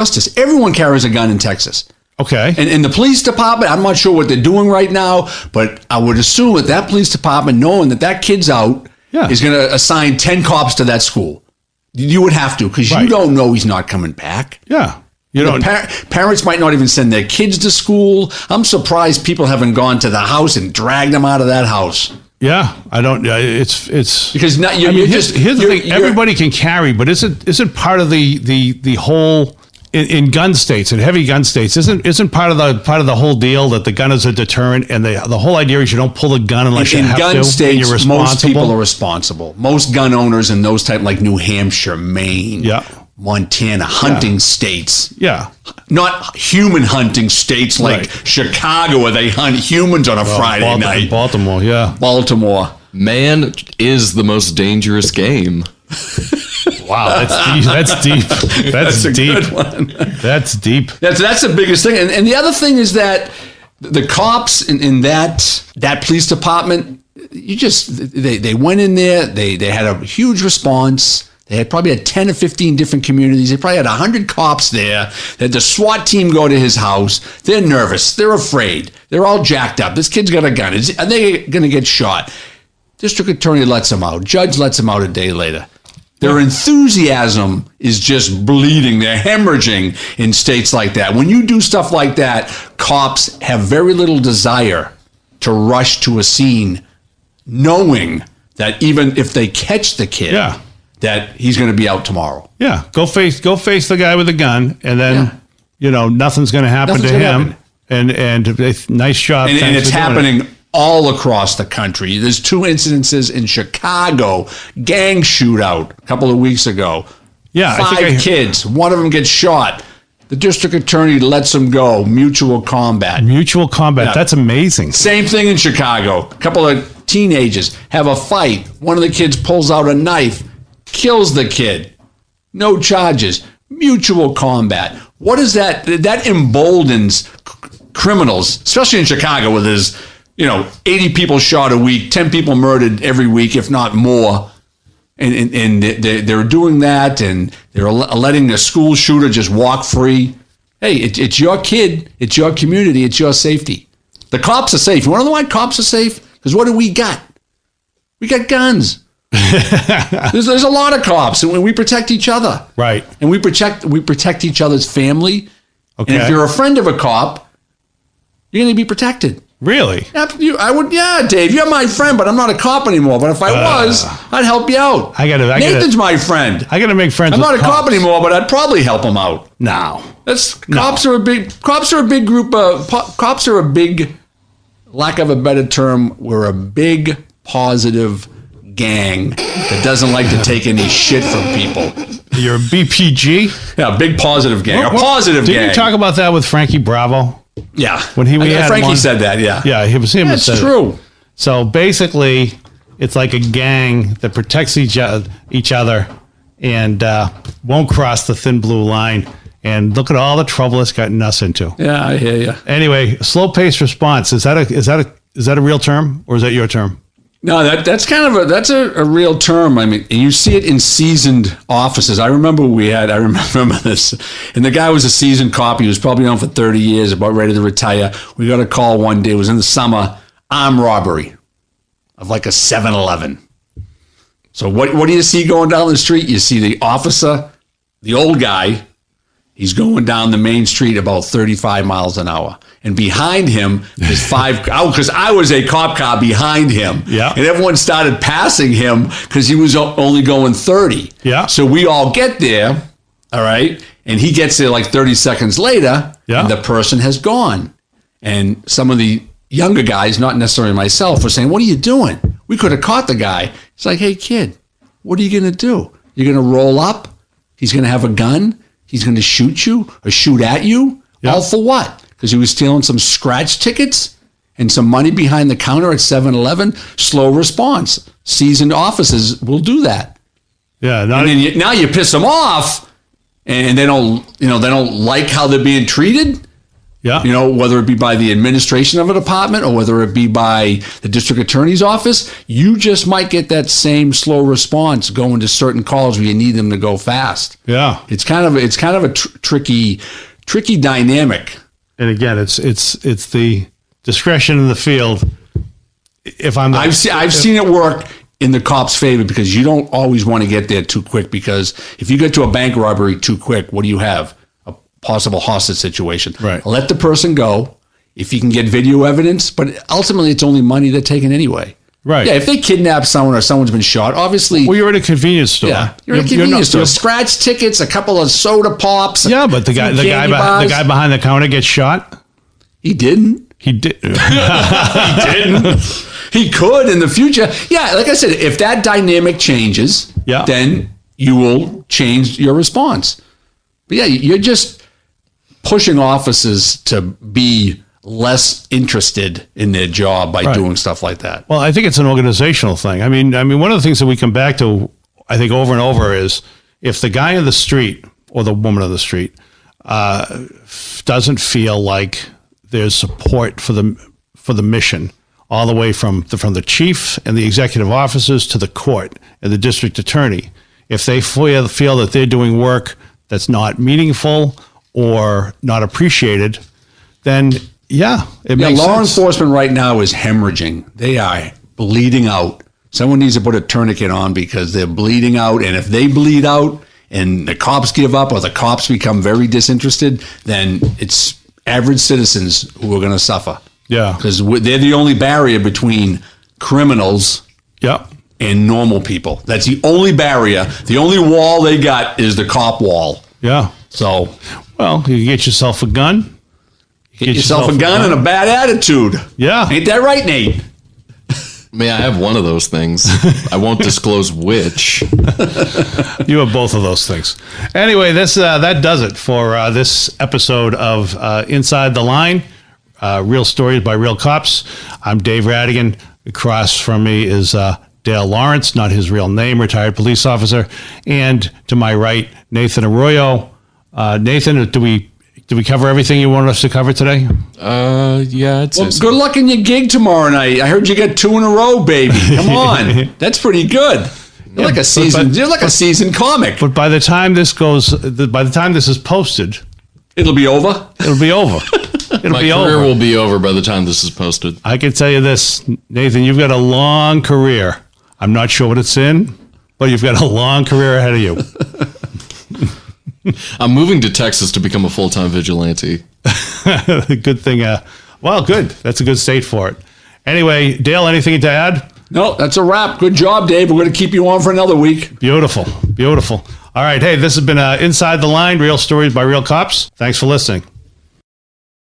justice. Everyone carries a gun in Texas. Okay. And the police department, I'm not sure what they're doing right now, but I would assume that police department, knowing that kid's out, is going to assign 10 cops to that school. You would have to, because you don't know he's not coming back. Yeah. You don't. Parents might not even send their kids to school. I'm surprised people haven't gone to the house and dragged them out of that house. Yeah, I don't. It's because now here's the thing. Everybody can carry, but isn't part of the whole in gun states and heavy gun states isn't part of the whole deal that the gun is a deterrent, and the whole idea is you don't pull a gun unless you have to. In gun states, most people are responsible. Most gun owners in those type like New Hampshire, Maine, Montana, hunting states. Yeah. Not human hunting states like Chicago where they hunt humans on a Friday night. Baltimore, yeah. Baltimore. Man is the most dangerous game. Wow, that's deep. That's a deep. Good one. That's deep. That's the biggest thing. And the other thing is that the cops in that police department, they went in there, they had a huge response. They had probably 10 or 15 different communities. They probably had 100 cops there. They had the SWAT team go to his house. They're nervous. They're afraid. They're all jacked up. This kid's got a gun. Are they going to get shot? District attorney lets him out. Judge lets him out a day later. Their enthusiasm is just bleeding. They're hemorrhaging in states like that. When you do stuff like that, cops have very little desire to rush to a scene knowing that even if they catch the kid, that he's going to be out tomorrow. Yeah, go face the guy with the gun, and then nothing's going to happen to him. And nice job. And it's happening all across the country. There's 2 incidences in Chicago, gang shootout a couple of weeks ago. Yeah, 5 kids. One of them gets shot. The district attorney lets them go. Mutual combat. Yeah. That's amazing. Same thing in Chicago. A couple of teenagers have a fight. One of the kids pulls out a knife, kills the kid. No charges. Mutual combat. What is that? That emboldens criminals, especially in Chicago where there's 80 people shot a week, 10 people murdered every week, if not more. And they're doing that, and they're letting the school shooter just walk free. Hey, it's your kid, it's your community, it's your safety. The cops are safe. You want to know why cops are safe? Because what do we got? We got guns. there's a lot of cops, and we protect each other. Right. And we protect each other's family. Okay. And if you're a friend of a cop, you're going to be protected. Really? I would. Yeah, Dave, you're my friend, but I'm not a cop anymore. But if I was, I'd help you out. Nathan's my friend. I got to make friends. I'm with not a cop anymore, but I'd probably help him out. No. Cops are a big group. Cops are a big, lack of a better term, we're a big positive gang that doesn't like to take any shit from people. You're a BPG? Yeah, big positive gang. A positive gang. Did you talk about that with Frankie Bravo? Yeah. When Frankie said that, yeah. Yeah, it was him that said it. That's true. So basically, it's like a gang that protects each other and won't cross the thin blue line. And look at all the trouble it's gotten us into. Yeah, I hear you. Anyway, slow-paced response. Is that a real term, or is that your term? No, that's kind of a real term. I mean, you see it in seasoned officers. I remember this, and the guy was a seasoned cop. He was probably on for 30 years, about ready to retire. We got a call one day. It was in the summer, armed robbery of like a 7-Eleven. So what do you see going down the street? You see the officer, the old guy. He's going down the main street about 35 miles an hour. And behind him is because I was a cop car behind him. Yeah. And everyone started passing him because he was only going 30. Yeah. So we all get there, all right? And he gets there like 30 seconds later, and the person has gone. And some of the younger guys, not necessarily myself, were saying, what are you doing? We could have caught the guy. It's like, hey, kid, what are you going to do? You're going to roll up? He's going to have a gun? He's going to shoot you or shoot at you? Yeah. All for what? Because he was stealing some scratch tickets and some money behind the counter at 7-Eleven. Slow response. Seasoned officers will do that. Yeah. And then now you piss them off, and they don't like how they're being treated. Yeah. You know, whether it be by the administration of a department or whether it be by the district attorney's office, you just might get that same slow response going to certain calls where you need them to go fast. Yeah. It's kind of a tricky dynamic. And again, it's the discretion in the field. If I'm, I've seen it work in the cop's favor because you don't always want to get there too quick, because if you get to a bank robbery too quick, what do you have? A possible hostage situation. Right. Let the person go if you can get video evidence, but ultimately it's only money they're taking anyway. Right. Yeah, if they kidnap someone or someone's been shot, obviously. well, you're at a convenience store. Yeah, you're at a convenience store. you're- Scratch tickets, a couple of soda pops. Yeah, but the some guy candy bars. the guy behind the counter gets shot. He didn't. He did. He could in the future. Yeah, like I said, if that dynamic changes, Yeah. then you will change your response. But yeah, you're just pushing officers to be less interested in their job by doing stuff like that. Well, I think it's an organizational thing. I mean, one of the things that we come back to, I think, over and over is if the guy in the street or the woman on the street doesn't feel like there's support for the mission, all the way from the chief and the executive officers to the court and the district attorney, if they feel that they're doing work that's not meaningful or not appreciated, then it makes Law sense. enforcement right now is hemorrhaging. They are bleeding out. Someone needs to put a tourniquet on because they're bleeding out. And if they bleed out and the cops give up or the cops become very disinterested, then it's average citizens who are going to suffer. Yeah. Because they're the only barrier between criminals Yep. and normal people. That's the only barrier. The only wall they got is the cop wall. Yeah. So Well, you get yourself a gun. get yourself a gun and a bad attitude. Yeah. Ain't that right, Nate? May I have one of those things? I won't disclose which. You have both of those things. Anyway, that does it for this episode of Inside the Line, Real Stories by Real Cops. I'm Dave Radigan. Across from me is Dale Lawrence, not his real name, retired police officer. And to my right, Nathan Arroyo. Nathan, do we cover everything you wanted us to cover today? Yeah, I'd say Well, so. good luck in your gig tomorrow night. I heard you got 2 in a row, baby. Come on, that's pretty good. You're like a seasoned. You're like a seasoned comic. But by the time this is posted, It'll be over. it'll be over. It'll My be career over. will be over by the time this is posted. I can tell you this, Nathan, you've got a long career. I'm not sure what it's in, but you've got a long career ahead of you. I'm moving to Texas to become a full-time vigilante. Good thing. Well, good. That's a good state for it. Anyway, Dale, anything to add? No, that's a wrap. Good job, Dave. We're going to keep you on for another week. Beautiful. Beautiful. All right. Hey, this has been Inside the Line, Real Stories by Real Cops. Thanks for listening.